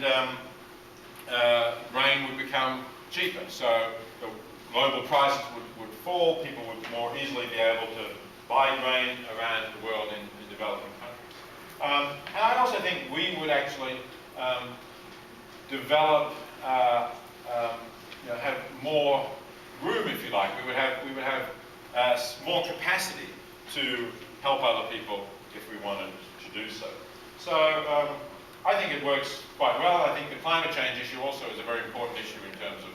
and grain would become cheaper. So the global prices would fall, people would more easily be able to buy grain around the world in developing countries. And I also think we would actually develop, have more room, if you like. We would have more capacity to help other people if we wanted to do so. So I think it works quite well. I think the climate change issue also is a very important issue in terms of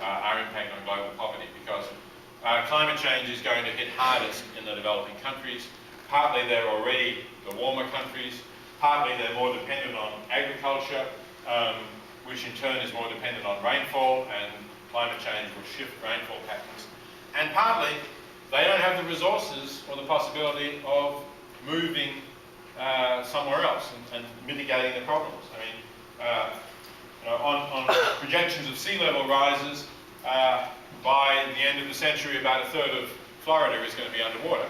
our impact on global poverty, because climate change is going to hit hardest in the developing countries. Partly they're already the warmer countries, partly they're more dependent on agriculture, which in turn is more dependent on rainfall, and climate change will shift rainfall patterns. And partly they don't have the resources or the possibility of moving somewhere else and mitigating the problems. I mean, on projections of sea level rises, by the end of the century, about a third of Florida is going to be underwater.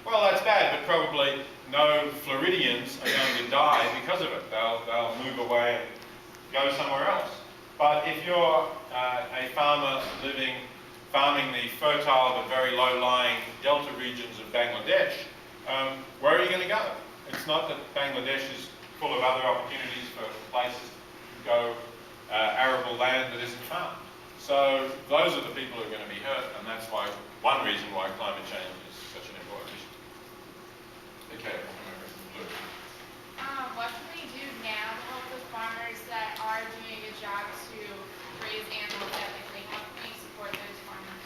Well, that's bad, but probably no Floridians are going to die because of it. They'll move away and go somewhere else. But if you're a farmer farming the fertile but very low-lying delta regions of Bangladesh, where are you going to go? It's not that Bangladesh is full of other opportunities for places to go arable land that isn't farmed. So those are the people who are going to be hurt, and that's one reason why climate change is such an important issue. Okay, what can we do now to help the farmers that are doing a good job to raise animals ethically? How can we support those farmers?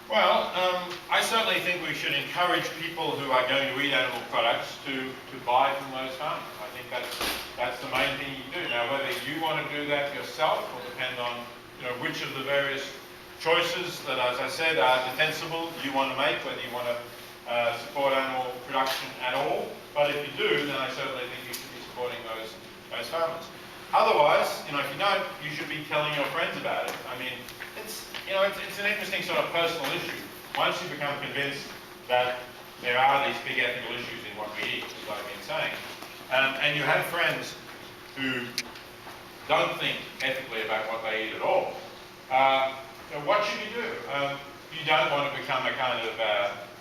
Well, I certainly think we should encourage people who are going to eat animal products to buy from those farmers. I think that's the main thing you do. Now, whether you want to do that yourself will depend on which of the various choices that, as I said, are defensible you want to make, whether you want to support animal production at all. But if you do, then I certainly think you should be supporting those farmers. Otherwise, if you don't, you should be telling your friends about it. I mean, it's an interesting sort of personal issue. Once you become convinced that there are these big ethical issues in what we eat, as I've been saying, and you have friends who don't think ethically about what they eat at all, what should you do? You don't want to become a kind of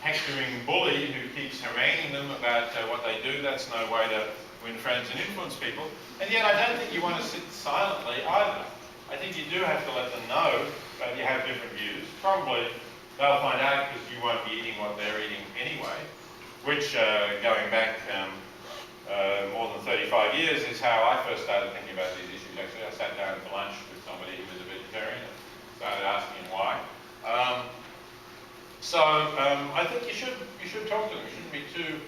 hectoring bully who keeps haranguing them about what they do. That's no way to win friends and influence people. And yet I don't think you want to sit silently either. I think you do have to let them know that you have different views. Probably they'll find out because you won't be eating what they're eating anyway, which going back more than 35 years is how I first started thinking about these issues. Actually, I sat down for lunch with somebody who was a vegetarian and started asking him why. I think you should talk to them. You shouldn't be too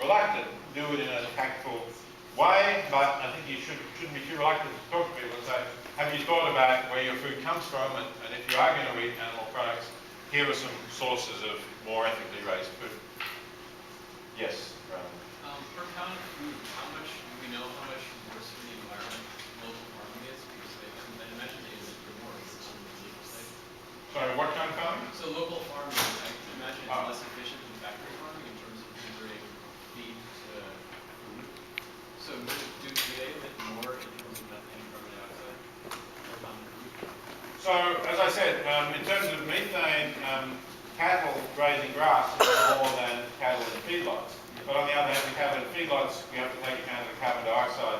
reluctant. Do it in a tactful way, but I think you shouldn't be too reluctant to talk to people and say, have you thought about where your food comes from, and if you are going to eat animal products, here are some sources of more ethically raised food. Yes? Per pound of food, do we know how much worse for the environment local farming is? Because I imagine they use it more on the legal side. Sorry, what kind of farming? So local farming, I imagine it's less efficient than factory farming in terms of converting feed to food. So do they emit more in terms of methane carbon dioxide per pound of food? So, as I said, in terms of methane, cattle grazing grass is more than cattle in feedlots. But on the other hand, the cattle in feedlots, we have to take account of the carbon dioxide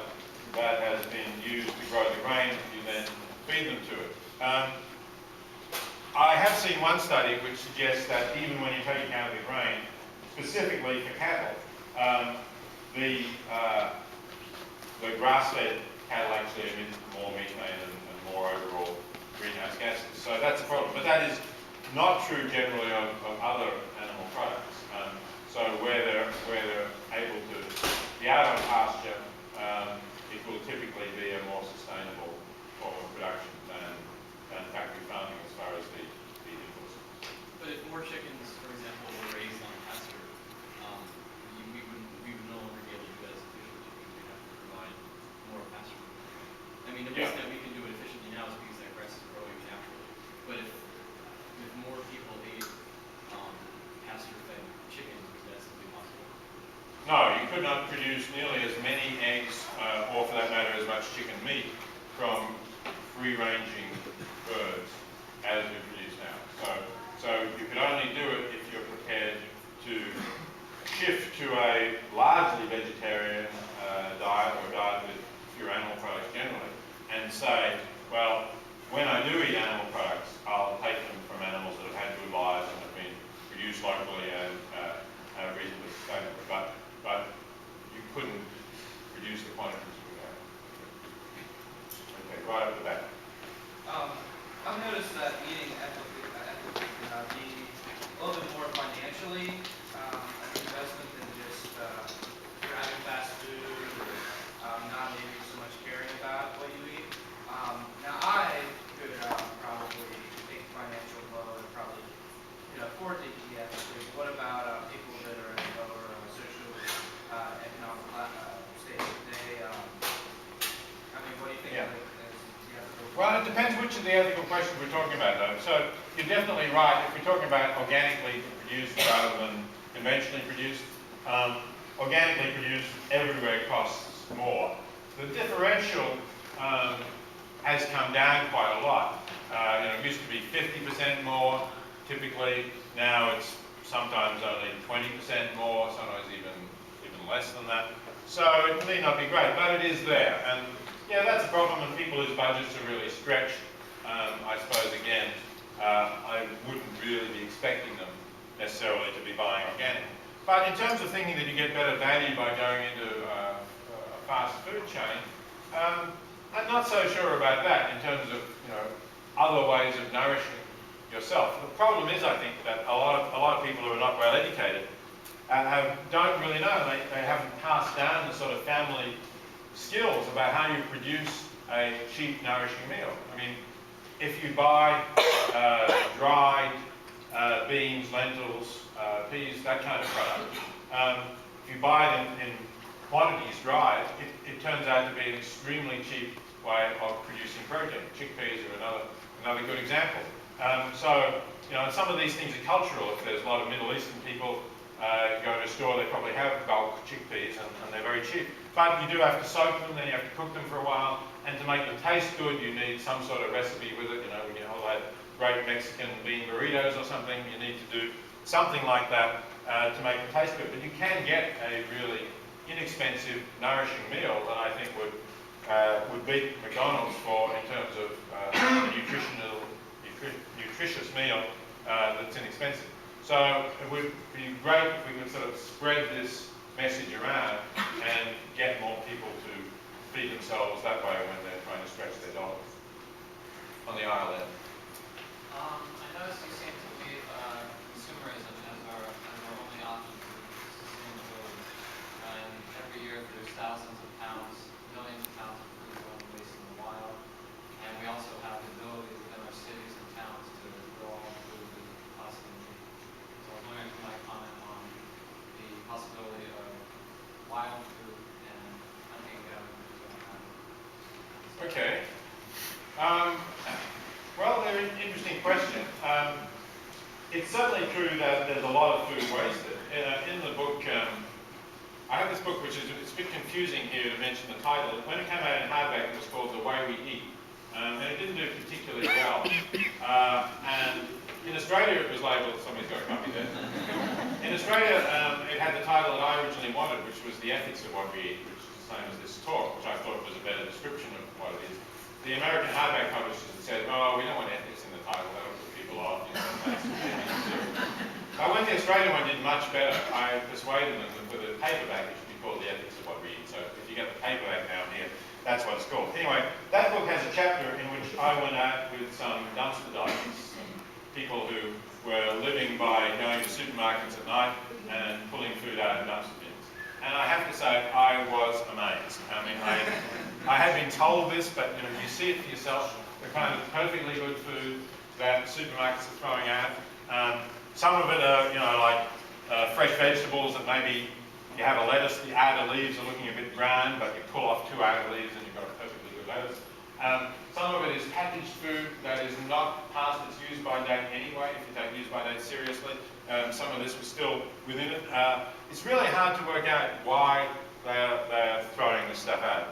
that has been used to grow the grain you then feed them to it. I have seen one study which suggests that even when you take account of the grain, specifically for cattle, the grass-fed cattle actually emit more methane and more overall greenhouse gases. So that's a problem. But that is not true generally of other animal products. So where they're able to be out on pasture, it will typically be a more sustainable form of production than factory farming as far as the inputs. But if more chickens, for example, were raised on pasture, we would no longer be able to do that as efficiently because we'd have to provide more pasture. I mean, the reason that we can do it efficiently now is because that grass is growing naturally. But if more people ate pasture-fed chickens, is that simply possible? No, you could not produce nearly as many eggs or for that matter, as much chicken meat from free-ranging birds as we produce now. So you can only do it if you're prepared to shift to a largely vegetarian diet, or diet with fewer animal products generally, and say, well, when I do eat animal products, I'll take them from animals that have had good lives and have been produced locally and reasonably sustainably. But you couldn't reduce the quantities we have. Okay, right up the back. I've noticed that eating ethically can be a little bit more financially an investment than just grabbing fast food or not maybe so much caring about what you eat. Now I could probably take the financial blow and probably afford to eat ethically. What about people that are in a lower social economic state? What do you think? Yeah. As the ethical? Well, it depends which of the ethical questions we're talking about, though. So you're definitely right. If we're talking about organically produced rather than conventionally produced, organically produced everywhere costs more. The differential has come down quite a lot. It used to be 50% more typically. Now it's sometimes only 20% more, sometimes even less than that. So it may not be great, but it is there. And yeah, that's a problem when people whose budgets are really stretched. I suppose, again, I wouldn't really be expecting them necessarily to be buying organic. But in terms of thinking that you get better value by going into a fast food chain, I'm not so sure about that in terms of other ways of nourishing yourself. The problem is, I think, that a lot of people who are not well educated don't really know. They haven't passed down the sort of family skills about how you produce a cheap, nourishing meal. I mean, if you buy dried beans, lentils, peas, that kind of product, if you buy them in quantities dried, it turns out to be an extremely cheap way of producing protein. Chickpeas are another good example. And some of these things are cultural. If there's a lot of Middle Eastern people go to a store, they probably have bulk chickpeas and they're very cheap. But you do have to soak them, then you have to cook them for a while, and to make them taste good, you need some sort of recipe with it. When you hold that great Mexican bean burritos or something, you need to do something like that to make them taste good. But you can get a really inexpensive, nourishing meal that I think would beat McDonald's in terms of a nutritious meal that's inexpensive. So it would be great if we could sort of spread this message around and get more people to feed themselves that way when they're trying to stretch their dollars. On the aisle there. I noticed you seem to believe consumerism as our only option for sustainability. And every year there's thousands of pounds, millions of pounds of food going to waste in the wild. And we also have the ability within our cities and towns to grow all the food we possibly need. So I was wondering if you might comment on the possibility of wild food and hunting and gathering food. Okay. Well, they're an interesting question. It's certainly true that there's a lot of food wasted. In the book, I have this book which it's a bit confusing here to mention the title. When it came out in hardback, it was called The Way We Eat. And it didn't do particularly well. And in Australia it was labelled, somebody's got a copy there. In Australia it had the title that I originally wanted, which was The Ethics of What We Eat, which is the same as this talk, which I thought was a better description of what it is. The American hardback publishers had said, oh, we don't want ethics in the title, that'll put people off. I went to the Australian one, did much better. I persuaded them that with a paperback it should be called The Ethics of What We Eat. So if you get the paperback down here, that's what it's called. Anyway, that book has a chapter in which I went out with some dumpster divers, some people who were living by going to supermarkets at night and pulling food out of dumpster bins. And I have to say, I was amazed. I mean, I had been told this, but you see it for yourself, the kind of perfectly good food that supermarkets are throwing out. Some of it are, like fresh vegetables that maybe you have a lettuce, the outer leaves are looking a bit brown, but you pull off 2 outer leaves and you've got a perfectly good lettuce. Some of it is packaged food that is not past its use-by date anyway, if you take use-by date seriously. Some of this was still within it. It's really hard to work out why they're throwing this stuff out.